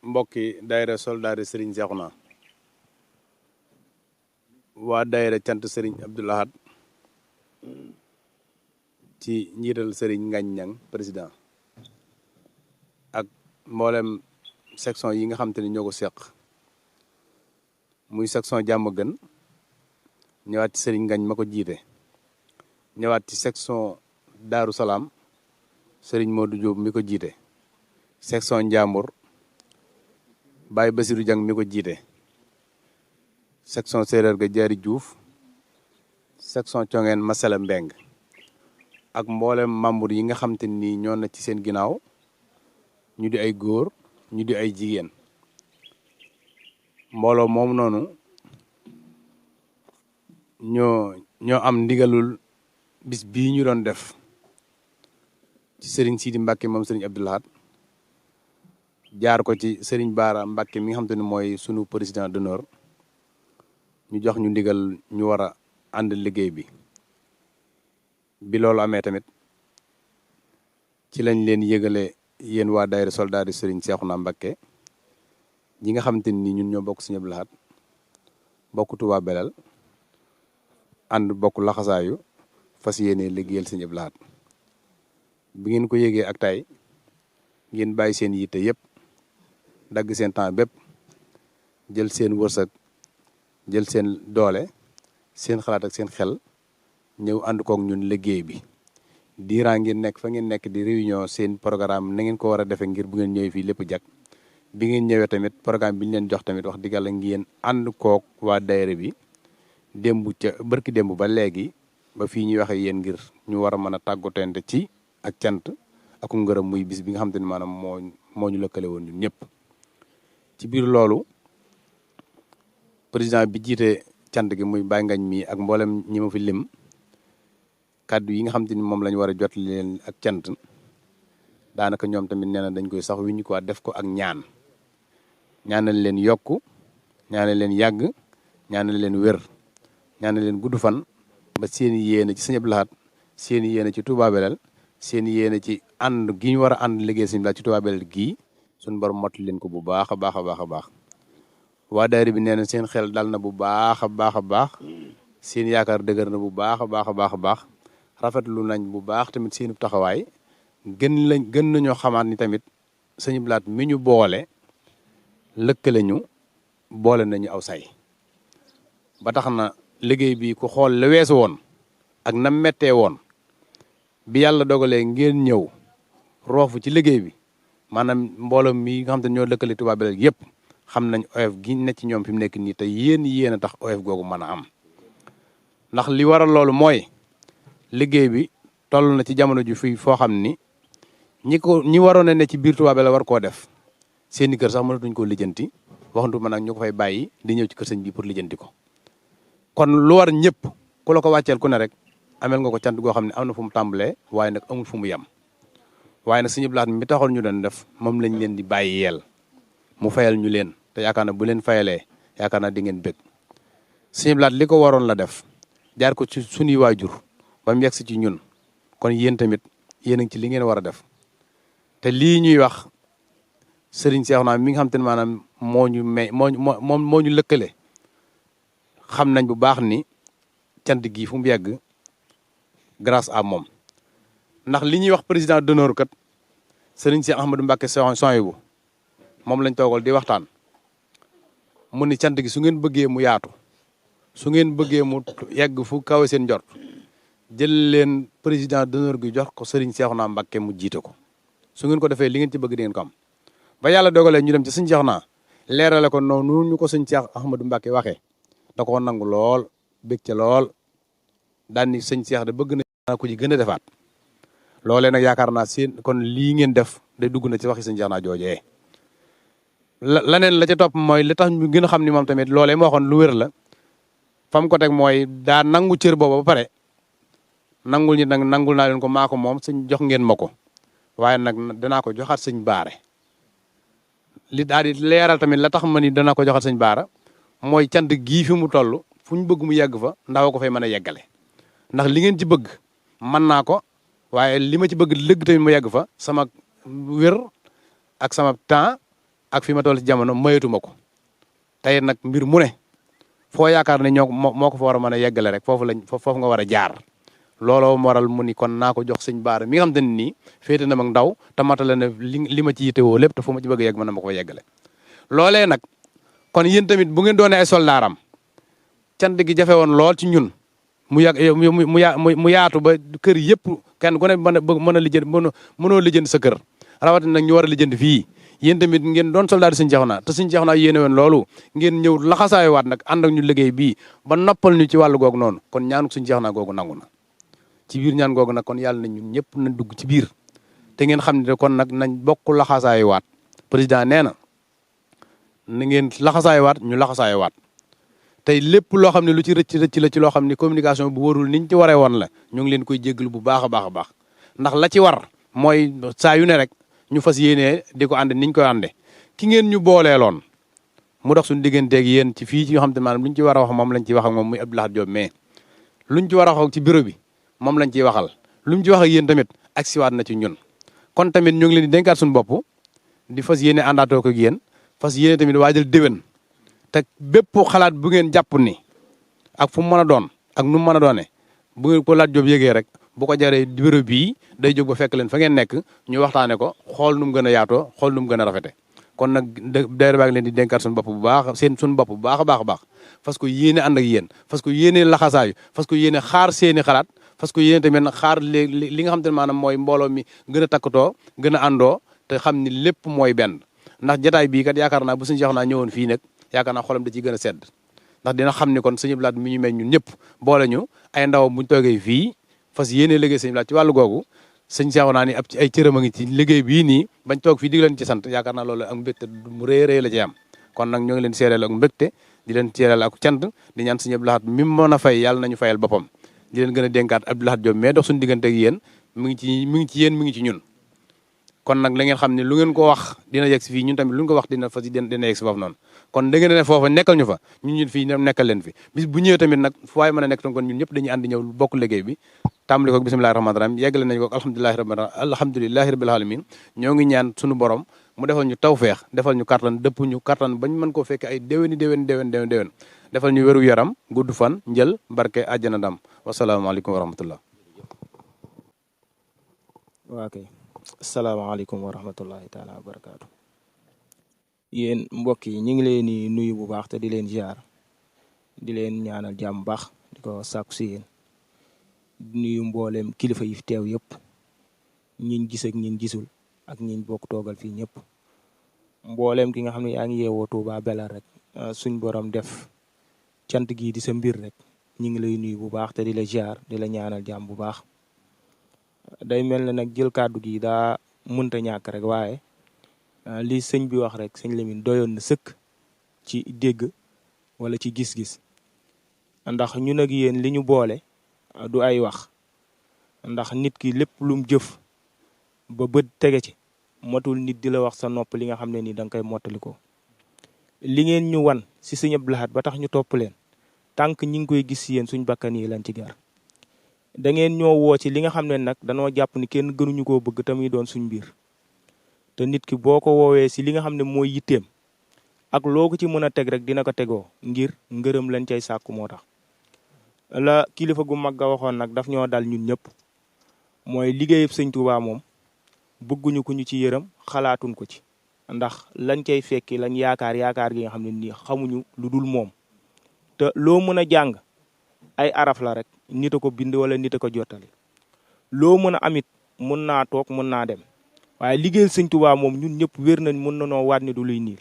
mbokki daayira soldaari Serigne Cheikhouna waa daayira cant Serigne Abdou Lahad ci njiital Serigne Ngagne Niang président ak mboolem section yi nga xam te ne ñoo ko seq muy section Diamaguène ñëwaat ci Serigne Ngagne ma ko jiite ñëwaat ci section Daaru Salaam Serigne Modou Diop mi ko jiite section Njambur Baye Basirou Diang mi ko jiite section Séeréer ga Jaari Diouf section Thiongène Masala Mbeng ak mboolem membre yi nga xam te ni ñoo na ci seen ginnaaw ñu di ay góor ñu di ay jigéen mbooloo moom noonu ñoo am ndigalul bis bii ñu doon def ci Serigne Sidi Mbacke moom Serigne Abdou Lahad jaar ko ci Serigne Bara Mbacke mi nga xam te ne mooy sunu président d'honneur ñu jox ñu ndigal ñu war a ànd liggéey bi loolu amee tamit ci lañ leen yëgale yéen waa daayira soldaari Serigne Cheikhouna Mbacke ñi nga xam te ni ñun ñoo bokk Serigne Abdou Lahad bokk Touba Belel ànd bokk laxasaayu fas yéene liggéeyal Serigne Abdou Lahad bi ngeen ko yëgee ak tay ngeen bàyyi seen yitte yëpp dagg seen temps bépp jël seen wërsëg jël seen doole seen xalaat ak seen xel ñëw ànd kook ñun liggéey bi diiraa ngeen nekk fa ngeen nekk di réunion seen programme na ngeen ko war a defee ngir bu ngeen ñëwee fii lépp jag bi ngeen ñëwee tamit programme bi ñu leen jox tamit wax dëgg yàlla ngeen ànd kook waa daayira bi barki démb ba léegi ba fii ñuy waxee yéen ngir ñu war a mën a tàggatante ci ak cant ak ngërëm muy bis bi nga xam te ne maanaam moo ñu lëkkale woon ñun ñëpp ci biir loolu président bi jiite cant gi muy Baye Ngagne mi ak mboolem ñi ma fi lim kàddu yi nga xam te ni moom la ñu war a jot leen ak cant daanaka ñoom tamit nee na dañ koy sax wi ñu ko def ko ak ñaanal leen yokku ñaanal leen yàgg ñaanal leen wér ñaanal leen gudd fan ba seen yéene ci Serigne Abdou Lahad seen yéene ci Touba Belel seen yéene ci ànd gi ñu war a ànd liggéey Serigne Abdou Lahad ci Touba Belel gii suñu borom mottali leen ko bu baax a baax a baax a baax waa daayira bi nee na seen xel dal na bu baax a baax a baax seen yaakaar dëgër na bu baax a baax a baax a baax rafetlu nañ bu baax tamit seenu taxawaay gën nañoo xamaat ni tamit Serigne Abdou Lahad mi ñu boole lëkkale ñu boole nañu aw say ba tax na liggéey bi ku xool la weesu woon ak na mettee woon bi yàlla dogalee ngeen ñëw roofu ci liggéey bi maanaam mbooloo mi nga xam te ñoo lëkkale Touba Belel yëpp xam nañ oyof gi ne ci ñoom fi mu nekk nii te yéen a tax oyof googu mën a am ndax li waral loolu mooy liggéey bi toll na ci jamono ji fii foo xam ni ñi waroon a ne ci biir Touba Belel war koo def seeni kër sax mënatuñ koo lijjanti waxantu ma nag ñu ko fay bàyyi di ñëw ci kër sëñ bi pour lijjanti ko kon lu war ñëpp ku la ko wàcceel ku ne rek amel nga ko cant goo xam ne am na fu mu tàmbalee waaye nag amul fu mu yem waaye nag Serigne Abdou Lahad mi taxoon ñu doon def moom lañ leen di bàyyi yeel mu fayal ñu leen te yaakaar na bu leen fayalee yaakaar naa di ngeen bëgg Serigne Abdou Lahad li ko waroon la def jaar ko ci suñuy waajur ba mu yegsi ci ñun kon yéen tamit yéen a ngi ci li ngeen war a def te lii ñuy wax Serigne Cheikhouna mi nga xam te ne maanaam moo ñu lëkkale xam nañ bu baax ni cant gii fu mu yegg grâce à moom ndax li ñuy wax président d'honneur kat Serigne Cheikh Ahmadou Mbacke Souhaïbou moom lañ toogal di waxtaan mu ni cant gi su ngeen bëggee mu yaatu su ngeen bëggee mu yegg fu kawe seen njort jël leen président d'honneur gi jox ko Serigne Cheikhouna Mbacke mu jiite ko su ngeen ko defee li ngeen ci bëgg di ngeen ko am ba yàlla dogalee ñu dem ci Serigne Cheikhouna leerale ko noonu ñu ko Serigne Cheikh Ahmadou Mbacke waxee da ko nangu lool bég ca lool daan ni Serigne Cheikh de bëgg na ko ci gën a defaat loolee nag yaakaar naa seen kon lii ngeen def day dugg na ci waxi Serigne Cheikhouna joojee laneen la ca topp mooy li tax ñu gën a xam ni moom tamit loolee moo waxoon lu wér la fam ko teg mooy daa nangu cër boobu ba pare nangul ñi nag nangul naa leen ko maa ko moom sëñ jox ngeen ma ko waaye nag danaa ko joxaat sëñ baare li daal di leeral tamit la tax ma ni danaa ko joxaat sëñ baara mooy cant gii fi mu toll fu ñu bëgg mu yegg fa ndaw ko fay mën a yeggale ndax li ngeen ci bëgg mën naa ko waaye li ma ci bëgg lëgg tamit mu yegg fa sama wér ak sama temps ak fi ma toll ci jamono mayatuma ko tey nag mbir mu ne foo yaakaar ne ñoo moo ko fa war a mën a yeggale rek foofu nga war a jaar looloo waral mu ni kon naa ko jox sëñ Baara mi nga xam te ne nii féete na mag ndaw te matale na li ma ci yitewoo lépp te fu ma ci bëgg a yegg mën na ma ko yeggale loolee nag kon yéen tamit bu ngeen doonee ay soldaaram cant gi jafe woon lool ci ñun mu yàgg mu yaatu ba kër yëpp kenn ku ne mën a lijjanti mënoo lijjanti sa kër rawatina nag ñu war a lijjanti fii yéen tamit ngeen doon soldaar Sëñ Seexuna te Sëñ Seexuna yéene woon loolu ngeen ñëw laxasaayu waat nag ànd ak ñu liggéey bii ba noppal ñu ci wàllu googu noonu kon ñaanu Sëñ Seexuna googu nangu na ci biir ñaan googu nag kon yàlla na ñun ñëpp nañ dugg ci biir te ngeen xam ne kon nag nañ bokk laxasaayu waat président nee na ngeen laxasaayu waat ñu laxasaayu waat tey lépp loo xam ne lu ci rëcc la ci loo xam ne communication bu warul niñ ci waree woon la ñu ngi leen koy jéggalu bu baax a baax a baax ndax la ci war mooy saa yu ne rek ñu fas yéenee di ko ànd niñ koy ànde ki ngeen ñu booleeloon mu dox suñu digganteeg yéen ci fii ci yoo xam te maanaam luñ ci war a wax moom lañ ciy wax ak moom muy Abdou Lahad Diop mais luñ ci war a wax ci bureau bi moom lañ ciy waxal lu mu ci wax ak yéen tamit ak siwaat na ci ñun kon tamit ñu ngi leen di dénkaat suñu bopp di fas yéene àndaatoo ko ak yéen fas yéene tamit waajal déwén te bépp xalaat bu ngeen jàpp ni ak fu mu mën a doon ak nu mu mën a doone bu ngeen ko Lat Diop yëgee rek bu ko jaree bureau bii day jóg ba fekk leen fa ngeen nekk ñu waxtaane ko xool nu mu gën a yaatoo xool nu mu gën a rafete kon nag daayira baa ngi leen di dénkaat suñu bopp bu baax suñu bopp bu baax a baax a baax parce que yéene ànd ak yéen parce que yéene laxasaayu parce que yéene xaar seeni xalaat parce que yéene tamit xaar li nga xam te ne maanaam mooy mbooloo mi gën a takkatoo gën a àndoo te xam ni lépp mooy benn ndax jataay bii kat yaakaar naa bu suñu Seexuna ñëwoon fii nag yaakaar naa xolam da ciy gën a sedd ndax dina xam ni kon Sëñ Abdou Lahad mi ñu mel ñun ñëpp boole ñu ay ndawam buñ toogee fii fas yéene liggéey Sëñ Abdou Lahad ci wàllu googu Sëñ Seexuna ni ab ci ay cëram a ngi ci liggéey bii nii bañ toog fii di leen ci sant yaakaar naa loolu ak mbégte mu rëy rëy la ci am kon nag ñoo ngi leen seereel ak mbégte di leen seereel ak cant di ñaan Sëñ Abdou Lahad mi mën a fay yàlla nañu fayal boppam di leen gën a dénkaat Abdou Lahad Diop mais dox suñu diggante ak yéen mi ngi ci yéen mi ngi ci ñun kon nag la ngeen xam ne lu ngeen ko wax dina yegg si fii ñun tamit lu ngeen ko wax dina yegg si foofu noonu kon da ngeen ne foofa nekkal ñu fa ñun fii ñoom nekkal leen fi bis bu ñëwee tamit nag fu waay mën a nekk kon ñun ñëpp dañuy ànd ñëw bokk liggéey bi tàmbali ko bismillahi rahmaani rahim yeggale nañu ko alhamdulilahi rabbil alamin ñoo ngi ñaan suñu borom mu defal ñu tawfeex defal ñu kattan dëpp ñu kattan bañ mën koo fekke ay déwéni déwén defal ñu wéru yaram gudd fan njël barke àjjana ndam wasalaamaaleykum wa rahmatullah asalaamaaleykum wa rahmatullahi taala wa barakaatu yéen mbokk yi ñu ngi leen di nuyu bu baax te di leen ziar di leen ñaanal jàmm baax di ko sàkku si yéen di nuyu mboolem kilifa yi fi teew yëpp ñiñ gis ak ñiñ gisul ak ñiñ bokk toogal fii ñëpp mboolem ki nga xam ne yaa ngi yeewoo Touba Belel rek suñ borom def cant gii di sa mbir rek ñu ngi lay nuyu bu baax te di la ziar di la ñaanal jàmm bu baax. day mel ne nag jël kàddu gi daa mënta ñàkk rek waaye li sëñ bi wax rek sëñ Lamine doyoon na sëkk ci dégg wala ci gis-gis ndax ñun ak yéen li ñu boole du ay wax ndax nit ki lépp lum jëf ba bët tege ci motul nit di la wax sa nopp li nga xam ne nii da nga koy mottali ko li ngeen ñu wan si Sëñ Abdou Lahad ba tax ñu topp leen tànk ñi ngi koy gis si yéen suñ bakkan yi lañ ci gar da ngeen ñoo woo ci li nga xam ne nag danoo jàpp ni kenn gënuñu koo bëgg te muy doon suñ biir te nit ki boo ko woowee si li nga xam ne mooy yitteem ak loo ko ci mën a teg rek dina ko tegoo ngir ngërëm lañ cay sàkku moo tax la kilifa gu mag ga waxoon nag daf ñoo dal ñun ñëpp mooy liggéeyub Sëñ Tuubaa moom bëgguñu ku ñu ci yërëm xalaatuñ ko ci ndax lañ cay fekki lañ yaakaar gi nga xam ne nii xamuñu lu dul moom te loo mën a jàng ay araf la rek nit a ko bind wala nit a ko jottali loo mën a amit mun naa toog mun naa dem waaye liggéeyal Sëñ Tuubaa moom ñun ñëpp wér nañ mun na noo waat ni du luy niil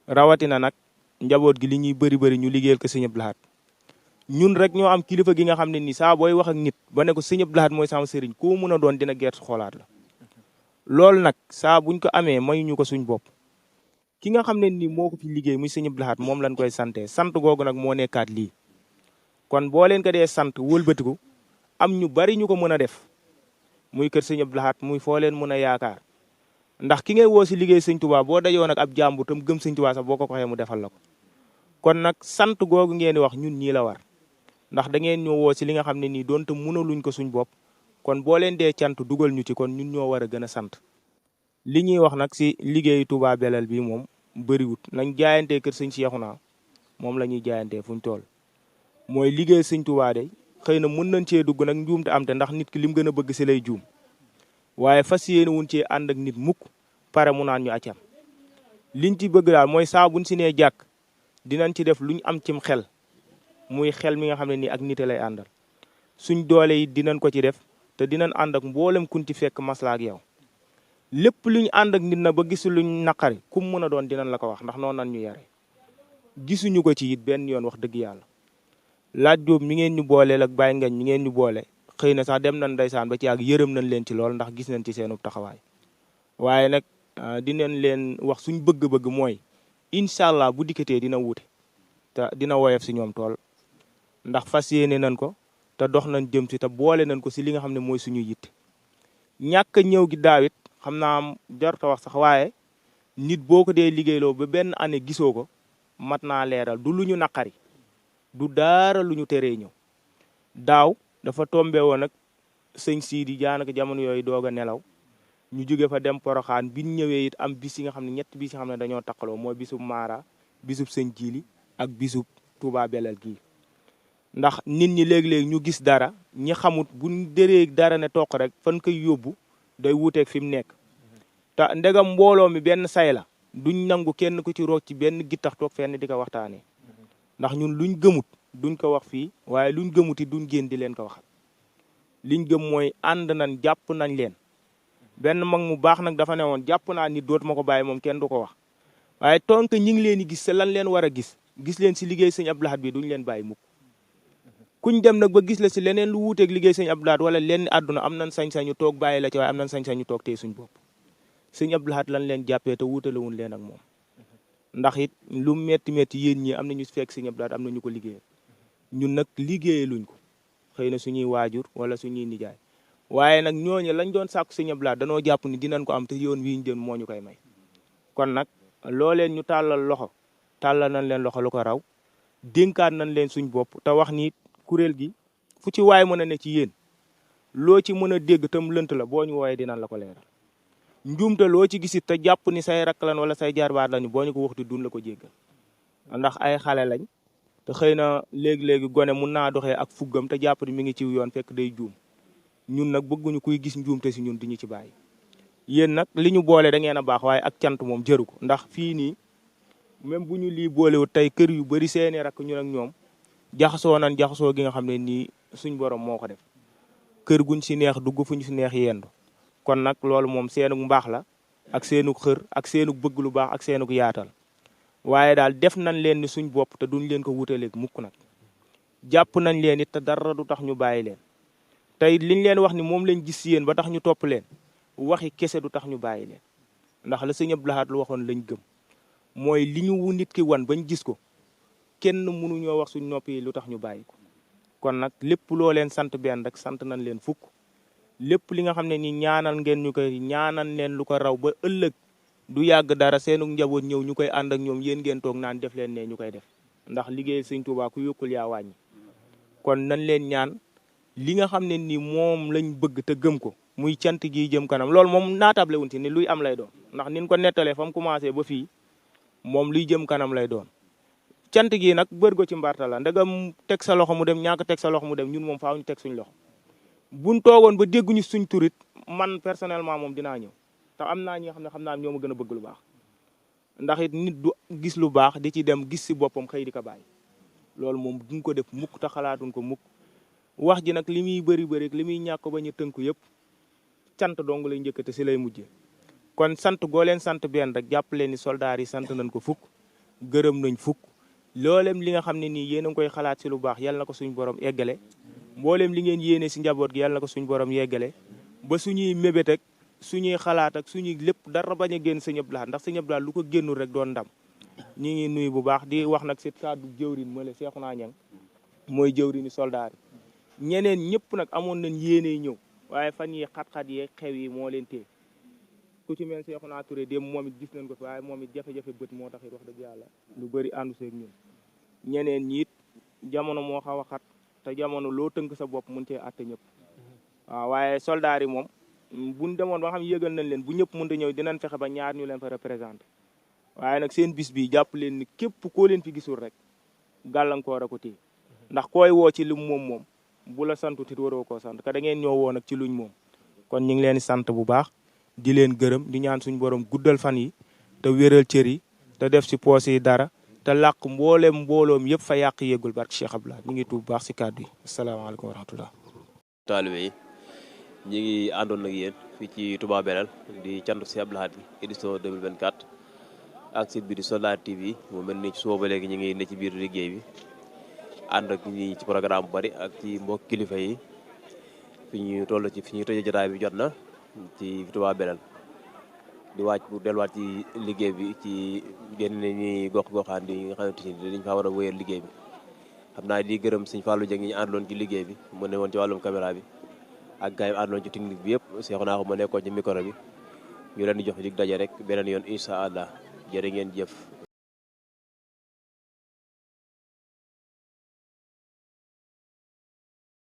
rawatina nag njaboot gi li ñuy bëri ñu liggéeyal ko Sëñ Abdou Lahad ñun rek ñoo am kilifa gi nga xam ne nii saa booy wax ak nit ba ne ko Sëñ Abdou Lahad mooy sama sëriñ koo mun a doon dina gerte xoolaat la loolu nag saa buñ ko amee mayuñu ko suñ bopp ki nga xam ne nii moo ko fi liggéey muy Sëñ Abdou Lahad moom lañ koy sante sant googu nag moo nekkaat lii kon boo leen ko dee sant wëlbatiku am ñu bari ñu ko mën a def muy kër Sëñ Abdou Lahad muy foo leen mën a yaakaar ndax ki ngay woo si liggéey Sëñ Tuubaa boo dajoo nag ab jàmbur tam gëm Sëñ Tuubaa sax boo ko waxee mu defal la ko kon nag sant googu ngeen di wax ñun ñii la war ndax da ngeen ñoo woo si li nga xam ne nii doonte mënaluñ ko suñ bopp kon boo leen dee cant dugal ñu ci kon ñun ñoo war a gën a sant li ñuy wax nag si liggéeyu Touba Belel bi moom bëriwut nañ jaayantee kër sëñ Cheikhouna moom la ñuy jaayantee fuñ toll mooy liggéey sëñ Touba de xëy na mën nañ cee dugg nag njuumte am te ndax nit ki lim gën a bëgg si lay juum waaye fas yéene wuñ cee ànd ak nit mukk pare mu naan ñu accam liñ ci bëgg daal mooy saa buñ si nee jàkk dinañ ci def luñ am cim xel muy xel mi nga xam ne nii ak nite lay àndal suñ doole yi dinañ ko ci def te dinañ ànd ak mboolem kun ci fekk maslaa ak yow lépp luñ ànd ak nit na ba gisu luñ naqari kum mën a doon dinañ la ko wax ndax noonu nan ñu yare gisuñu ko ci it benn yoon wax dëgg yàlla laaj Jóob mi ngeen ñu booleel ak Baye Ngañ mi ngeen ñu boole xëy na sax dem nañ ndeysaan ba ci ak yërëm nañ leen ci lool ndax gis nañ ci seenu taxawaay waaye nag dinañ leen wax suñ bëgg-bëgg mooy incha allah bu dikkatee dina wuute te dina woyof si ñoom tool ndax fas yéene nañ ko te dox nañ jëm si te boole nañ ko si li nga xam ne mooy suñu yitte ñàkk a ñëw gi daawit xam naa jarta wax sax waaye nit boo ko dee liggéeyloo ba benn année gisoo ko mat naa leeral du lu ñu naqari du daara lu ñu teree ñëw daaw dafa tombe woon nag sëñ Sidi jaanaka jamono yooyu doog a nelaw ñu jóge fa dem Poroxaan bi ñu ñëwee it am bis yi nga xam ne ñett bis yi nga xam ne dañoo taqaloo mooy bisub Mara bisub sëñ Jili ak bisub Touba Belel gii ndax nit ñi léeg-léeg ñu gis dara ñi xamut buñ dëree dara ne toq rek fan koy yóbbu day wuuteeg fi mu nekk te ndegam mbooloo mi benn say la duñ nangu kenn ku ci roog ci benn gittax toog fenn di ko waxtaanee ndax ñun luñ gëmut duñ ko wax fii waaye luñ gëmuti duñ génn di leen ko waxal liñ gëm mooy ànd nañ jàpp nañ leen benn mag mu baax nag dafa ne woon jàpp naa nit dootuma ko bàyyi moom kenn du ko wax waaye tonk ñi ngi leen di gis sa lan leen war a gis leen si liggéey sëñ Abdou Lahad bi duñ leen bàyyi mukk kuñ dem nag ba gis la si leneen lu wuuteeg liggéey sëñ Abdou Lahad wala lenn àdduna am nañ sañ-sañu toog bàyyi la ci waaye am nañ sañ-sañu toog tey suñ bopp sëñ Abdou Lahad lan leen jàppee te wuutalewuñ leen ak moom ndax it lu metti metti yéen ñi am na ñu fekk sëñ Abdou Lahad am na ñu ko liggéeyal ñun nag liggéeyee luñ ko xëy na suñuy waajur wala suñuy nijaay waaye nag ñooñu lañ doon sàkku sëñ Abdou Lahad danoo jàpp ni dinañ ko am te yoon wi ñu jëm moo ñu koy may kon nag looleen ñu tàllal loxo tàllal nañ leen loxo lu ko raw dénkaat nañ leen suñ bopp te wax ni kuréel gi fu ci waay mën a ne ci yéen loo ci mën a dégg tam lënt la boo ñu wooyee dinañ la ko leeral njuumte loo ci gisit te jàpp ni say rakk lan wala say jarbaat lañu boo ñu ko waxtu dun la ko jéggal ndax ay xale lañ te xëy na léegi-léegi gone mun naa doxee ak fuggam te jàpp ni mi ngi ci yoon fekk day juum ñun nag bëgguñu kuy gis njuumte si ñun diñu ci bàyyi yéen nag li ñu boole da ngeen a baax waaye ak cant moom jëru ko ndax fii nii même bu ñu lii boolewut tey kër yu bari seeni rakk ñun ak ñoom jaxasoo nan jaxasoo gi nga xam ne nii suñ borom moo ko def kër guñ si neex dugg fuñ si neex yendu kon nag loolu moom seenug mbaax la ak seenug xër ak seenug bëgg lu baax ak seenug yaatal waaye daal def nañ leen ni suñ bopp te duñ leen ko wutaleeg mukk nag jàpp nañ leen it te dara du tax ñu bàyyi leen tey liñ leen wax ni moom lañ gis si yéen ba tax ñu topp leen waxi kese du tax ñu bàyyi leen ndax la sëñ Abdou Lahad lu waxoon lañ gëm mooy li ñu nit ki wan bañ gis ko kenn mënuñoo wax suñ noppi lu tax ñu bàyyi ko kon nag lépp loo leen sant benn rek sant nañ leen fukk lépp li nga xam ne ni ñaanal ngeen ñu koy ñaanal leen lu ko raw ba ëllëg du yàgg dara seenu njaboot ñëw ñu koy ànd ak ñoom yéen ngeen toog naan def leen ne ñu koy def ndax liggéey sëñ Tuubaa ku yokkul yaa wàññi kon nañ leen ñaan li nga xam ne ni moom lañ bëgg te gëm ko muy cant gi jëm kanam loolu moom naatable wuñ ci ni luy am lay doon ndax nin ko nettalee fa mu commencé ba fii moom luy jëm kanam lay doon cant gi nag bërgo ci mbarta la ndegam teg sa loxo mu dem ñàkk teg sa loxo mu dem ñun moom faaw ñu teg suñ loxo buñ toogoon ba dégguñu suñ turit man personnellement moom dinaa ñëw te am naa ñi nga xam ne xam naa ñoo ma gën a bëgg lu baax ndax it nit du gis lu baax di ci dem gis si boppam xëy di ko bàyyi loolu moom duñ ko def mukk te xalaatuñ ko mukk wax ji nag li muy bëri li muy ñàkk ba ñu tënku yëpp cant dong lay njëkkate si lay mujjee kon sant goo leen sant benn rek jàpp leen ni soldaar yi sant nañ ko fukk gërëm nañ fukk loolem li nga xam ne nii yéen a ngi koy xalaat si lu baax yàlla na ko suñ borom eggale mboolem li ngeen yéene si njaboot gi yàlla na ko suñ borom yeggale ba suñuy mébét ak suñuy xalaat ak suñuy lépp dara bañ a génn sëñ Abdou Lahad ndax sëñ Abdou Lahad lu ko génnul rek doon ndam ñi ngi nuyu bu baax di wax nag si kàddu jëwrin ma le Cheikhouna Niang mooy jëwrini soldaar yi ñeneen ñëpp nag amoon nañ yéene ñëw waaye fan yi xat-xat yi xew yi moo leen téye ku ci mel Cheikhouna Touré dem moom it gis nañ ko fi waaye moom it jafe-jafe bët moo tax it wax dëgg yàlla lu bëri àndu seeg ñun ñeneen ñi it jamono moo xaw a xat te jamono loo tënk sa bopp mun cee àtte ñëpp waaw waaye soldaar yi moom buñ demoon ba xam yëgal nañ leen bu ñëpp mënta ñëw dinañ fexe ba ñaar ñu leen fa représenté waaye nag seen bis bi jàpp leen ni képp koo leen fi gisul rek gàllankoor a ko téye ndax koy woo ci lim moom bu la santu tit waroo koo sant ka da ngeen ñoo woo nag ci luñ moom kon ñu ngi leen di sant bu baax di leen gërëm di ñaan suñu borom guddal fan yi te wéral cër yi te def si poos yi dara te làq mbooloom yëpp fa yàq yéegul barke Cheikh Abdoulaye ñu ngi tuub baax si kàddu yi asalaamaaleykum wa rahmatullah taalibe yi ñi ngi àndoon ak yéen fii ci Touba Belel di cantu si Abdou Lahad édition 2024 ak site bi di Soldar TV mu mel ni suba ba léegi ñu ngi ne ci biir liggéey bi ànd ak ñi ci programme bu bari ak ci mbokk kilifa yi fi ñu toll ci fi ñuy tëjee jotaay bi jot na ci Touba Belel di wàcc pour delluwaat ci liggéey bi ci génn ñi gox-goxaan yi nga xamante ni dañ faa war a wéyal liggéey bi xam naa di gërëm sëñ Fallou Dieng ñi ñu àndoon ci liggéey bi mu ne woon ci wàllum caméra bi ak gars yi àndoon ci technique bi yëpp seexu naa ko ma nekkoon ci micro bi ñu leen di jox dig daje rek beneen yoon incha allah jërë ngeen jëf